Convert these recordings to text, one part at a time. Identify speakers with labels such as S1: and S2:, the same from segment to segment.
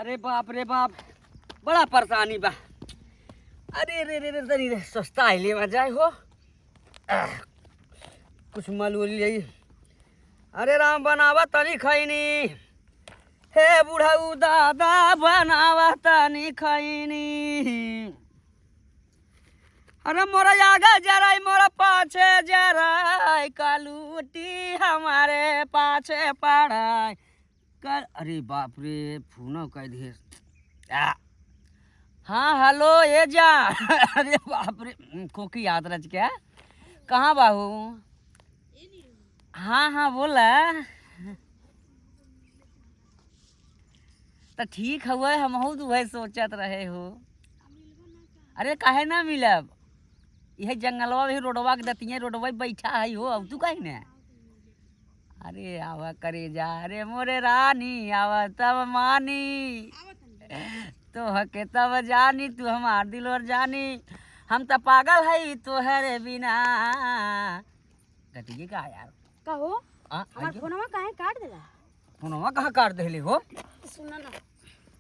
S1: अरे बाप रे बाप, बड़ा परेशानी बा। अरे रे रे रे तनी रे सस्ता है ले जाए हो कुछ मलूल यही। अरे राम बनावा तनी खैनी, हे बुढ़ऊ दादा बनावा तनी खैनी। अरे मोरा आगा जराई मोरा पाछे जराई, कालूटी हमारे पाछे पड़ाई कर। अरे बाप रे फोन कह दिए। हाँ हेलो ये जा। अरे बाप रे खोखी याद रच क्या, कहाँ बाहू? हाँ हाँ बोला तो ठीक हुआ, हम वही सोचत रहे हो। अरे काहे ना मिलब, यह जंगलवा भी रोडवा के दतिया रोडवा बैठा है हो। अब तू कहीं ना अरे आवा करे जा। अरे मोरे रानी आवा तब मानी, तो हके तब जानी, तू हमार दिल और जानी। हम तो पागल है तोहरे बिना। कटिए का यार
S2: कहो हमार फोनवा काहे काट देला?
S1: फोनवा कहाँ काट देले हो?
S2: सुना ना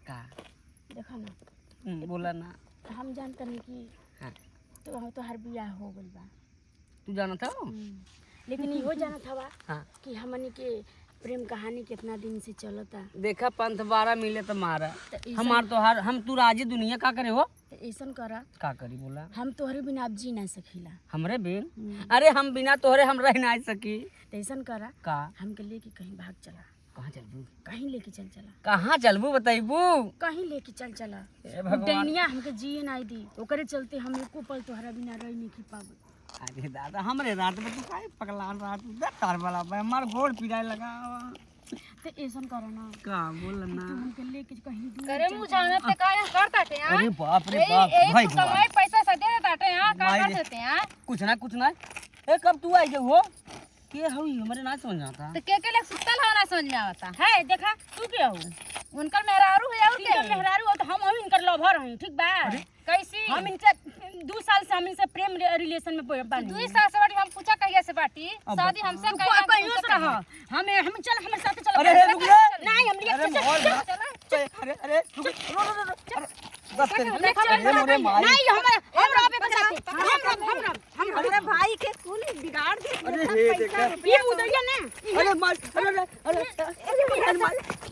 S1: का
S2: देखा ना,
S1: बोला ना।
S2: हम जानते नहीं कि
S1: हाँ।
S2: तो हर बियाह हो गइल बा।
S1: तू जाना था?
S2: लेकिन इहो जानत हवा
S1: हाँ।
S2: कि हमनी के प्रेम कहानी कितना दिन से चलता।
S1: देखा पंथ 12 मिले तो मारा। हमार तो हर हम तू राजी दुनिया का करे हो?
S2: तो ऐसन करा
S1: का करी बोला?
S2: हम तोहरे बिना अब जी ना सकीला।
S1: हमरे बिन? अरे हम बिना तोहरे हम रह ना सकी।
S2: तो ऐसन करा
S1: का
S2: हमके लेके कहीं भाग चला।
S1: कहाँ चलबू?
S2: कहीं लेके चल चला।
S1: कहाँ चलबू बताइबू?
S2: कहीं लेके चल चला।
S1: हे भगवान।
S2: डैनिया हमके जिए ना दी, ओकरे चलते हम एको पल तोहरा बिना रह नहीं की पाबो।
S1: अरे दादा हमरे रात में तू काहे पगलान रात में तार वाला बे हमार गोड़ पिराए लगा।
S2: तो ऐसन करो ना,
S1: का बोल ना
S2: तू हमके लेके कहीं दूर
S3: अरे मुँह जाने पे का यहाँ कर ताटे यहाँ?
S1: अरे बाप रे बाप भाई
S3: कमाई पैसा सदे ताटे यहाँ का कर देते हैं?
S1: कुछ ना ए कब तू आई हो के हई हमरे ना समझ आता।
S3: तो के लोग सुतल हो ना समझ में आवता है। देखा तू के हो, उनकर मेहरारू है और के
S2: मेहरारू हो तो हम इनकर लवर हई, ठीक बा?
S3: कैसी
S2: हम इनसे 2 साल से हम इनसे प्रेम रिलेशन में बानी।
S3: 2 साल से बाटी हम पूछा कहिया से बाटी शादी हमसे
S2: कहियो से रहा। हम चल हमरे साथ चल।
S1: अरे रुक रे
S2: नहीं हम
S1: अरे
S2: चल।
S1: अरे रुक बस
S2: नहीं हम राबे बचाते हम
S4: अरे भाई के कौन बिगाड़ दे।
S1: अरे हे देखा
S2: ये उधरिया ना।
S1: अरे मार अरे